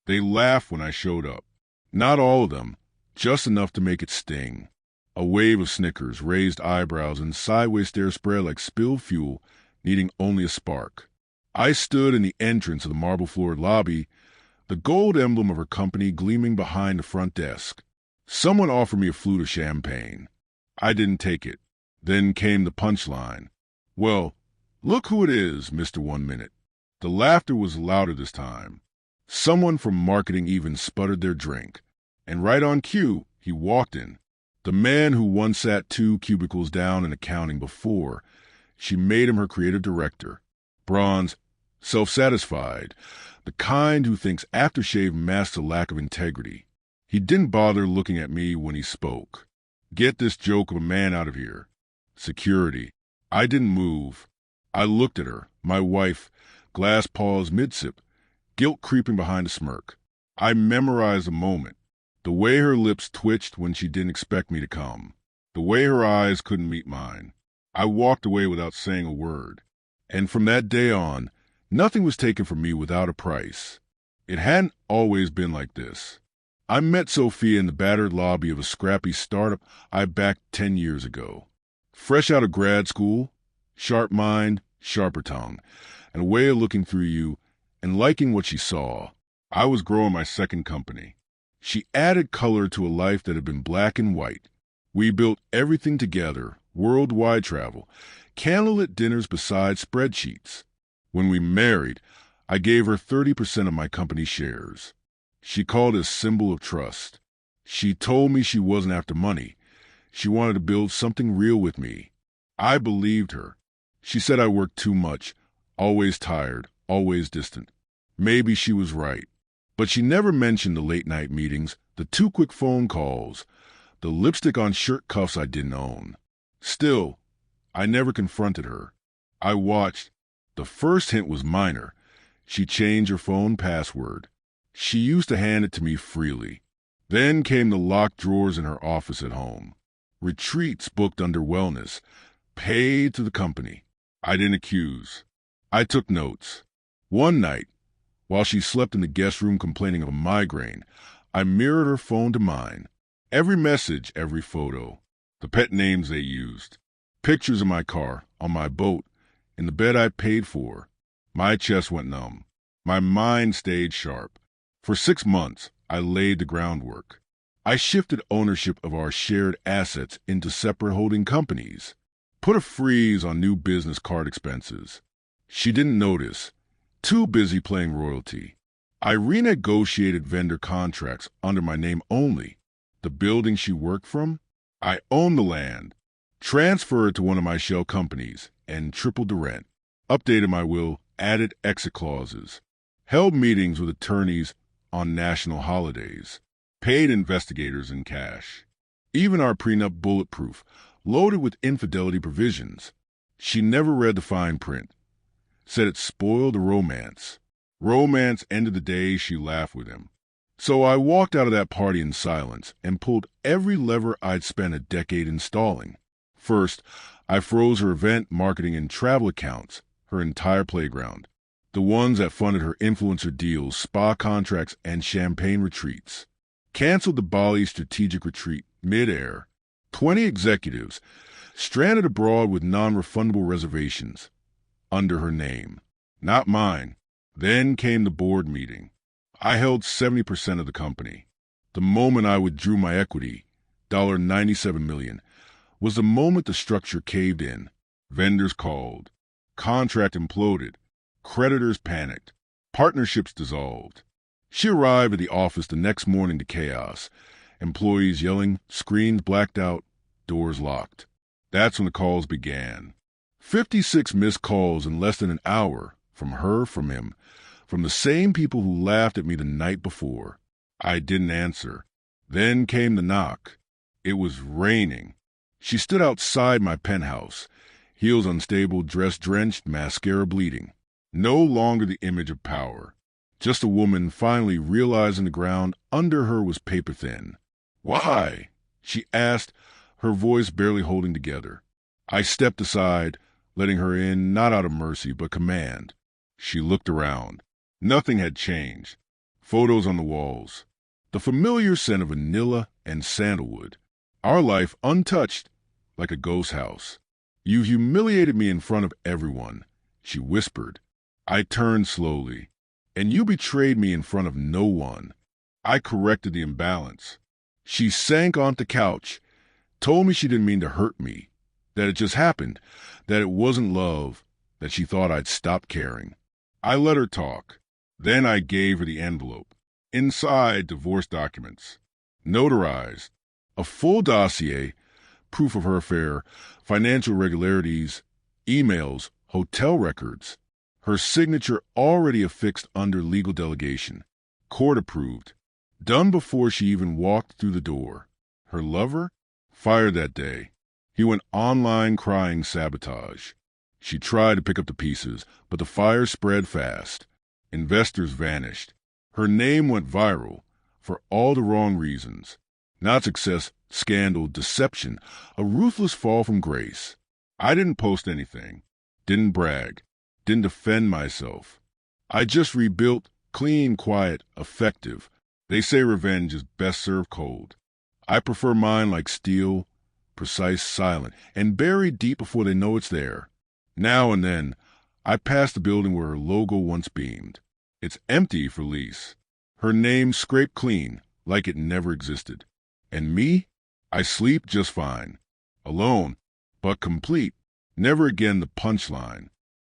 They laughed when I showed up. Not all of them, just enough to make it sting. A wave of snickers, raised eyebrows, and sideways stare spread like spilled fuel, needing only a spark. I stood in the entrance of the marble-floored lobby, the gold emblem of her company gleaming behind the front desk. Someone offered me a flute of champagne. I didn't take it. Then came the punchline. "Well, look who it is, Mr. 1 Minute." The laughter was louder this time. Someone from marketing even sputtered their drink. And right on cue, he walked in. The man who once sat 2 cubicles down in accounting before. She made him her creative director. Bronze, self-satisfied, the kind who thinks aftershave masks a lack of integrity. He didn't bother looking at me when he spoke. "Get this joke of a man out of here." Security. I didn't move. I looked at her, my wife, glass paws mid-sip, guilt creeping behind a smirk. I memorized the moment. The way her lips twitched when she didn't expect me to come. The way her eyes couldn't meet mine. I walked away without saying a word. And from that day on, nothing was taken from me without a price. It hadn't always been like this. I met Sophia in the battered lobby of a scrappy startup I backed 10 years ago. Fresh out of grad school, sharp mind, sharper tongue, and a way of looking through you and liking what she saw. I was growing my second company. She added color to a life that had been black and white. We built everything together, worldwide travel, candlelit dinners beside spreadsheets. When we married, I gave her 30% of my company shares. She called it a symbol of trust. She told me she wasn't after money. She wanted to build something real with me. I believed her. She said I worked too much, always tired, always distant. Maybe she was right. But she never mentioned the late-night meetings, the 2 quick phone calls, the lipstick on shirt cuffs I didn't own. Still, I never confronted her. I watched. The first hint was minor. She changed her phone password. She used to hand it to me freely. Then came the locked drawers in her office at home. Retreats booked under wellness, paid to the company. I didn't accuse. I took notes. One night, while she slept in the guest room complaining of a migraine, I mirrored her phone to mine. Every message, every photo. The pet names they used. Pictures of my car, on my boat, in the bed I paid for. My chest went numb. My mind stayed sharp. For 6 months, I laid the groundwork. I shifted ownership of our shared assets into separate holding companies. Put a freeze on new business card expenses. She didn't notice. Too busy playing royalty. I renegotiated vendor contracts under my name only. The building she worked from? I owned the land. Transferred it to one of my shell companies and tripled the rent. Updated my will, added exit clauses. Held meetings with attorneys on national holidays. Paid investigators in cash. Even our prenup bulletproof, loaded with infidelity provisions. She never read the fine print. Said it spoiled the romance. Romance ended the day she laughed with him. So I walked out of that party in silence and pulled every lever I'd spent a decade installing. First, I froze her event, marketing, and travel accounts, her entire playground. The ones that funded her influencer deals, spa contracts, and champagne retreats. Canceled the Bali strategic retreat mid-air. 20 executives, stranded abroad with non-refundable reservations. Under her name. Not mine. Then came the board meeting. I held 70% of the company. The moment I withdrew my equity, $97 million, was the moment the structure caved in. Vendors called. Contract imploded. Creditors panicked. Partnerships dissolved. She arrived at the office the next morning to chaos. Employees yelling, screens blacked out, doors locked. That's when the calls began. 56 missed calls in less than an hour, from her, from him, from the same people who laughed at me the night before. I didn't answer. Then came the knock. It was raining. She stood outside my penthouse, heels unstable, dress drenched, mascara bleeding. No longer the image of power. Just a woman finally realizing the ground under her was paper thin. "Why?" she asked, her voice barely holding together. I stepped aside, letting her in not out of mercy but command. She looked around. Nothing had changed. Photos on the walls. The familiar scent of vanilla and sandalwood. Our life untouched, like a ghost house. You humiliated me in front of everyone, she whispered. I turned slowly. And you betrayed me in front of no one. I corrected the imbalance. She sank onto the couch, told me she didn't mean to hurt me, that it just happened, that it wasn't love, that she thought I'd stopped caring. I let her talk. Then I gave her the envelope. Inside, divorce documents. Notarized. A full dossier, proof of her affair, financial irregularities, emails, hotel records. Her signature already affixed under legal delegation. Court approved. Done before she even walked through the door. Her lover? Fired that day. He went online crying sabotage. She tried to pick up the pieces, but the fire spread fast. Investors vanished. Her name went viral for all the wrong reasons. Not success, scandal, deception, a ruthless fall from grace. I didn't post anything. Didn't brag. Didn't defend myself. I just rebuilt, clean, quiet, effective. They say revenge is best served cold. I prefer mine like steel, precise, silent, and buried deep before they know it's there. Now and then, I pass the building where her logo once beamed. It's empty for lease. Her name scraped clean, like it never existed. And me? I sleep just fine. Alone, but complete. Never again the punchline.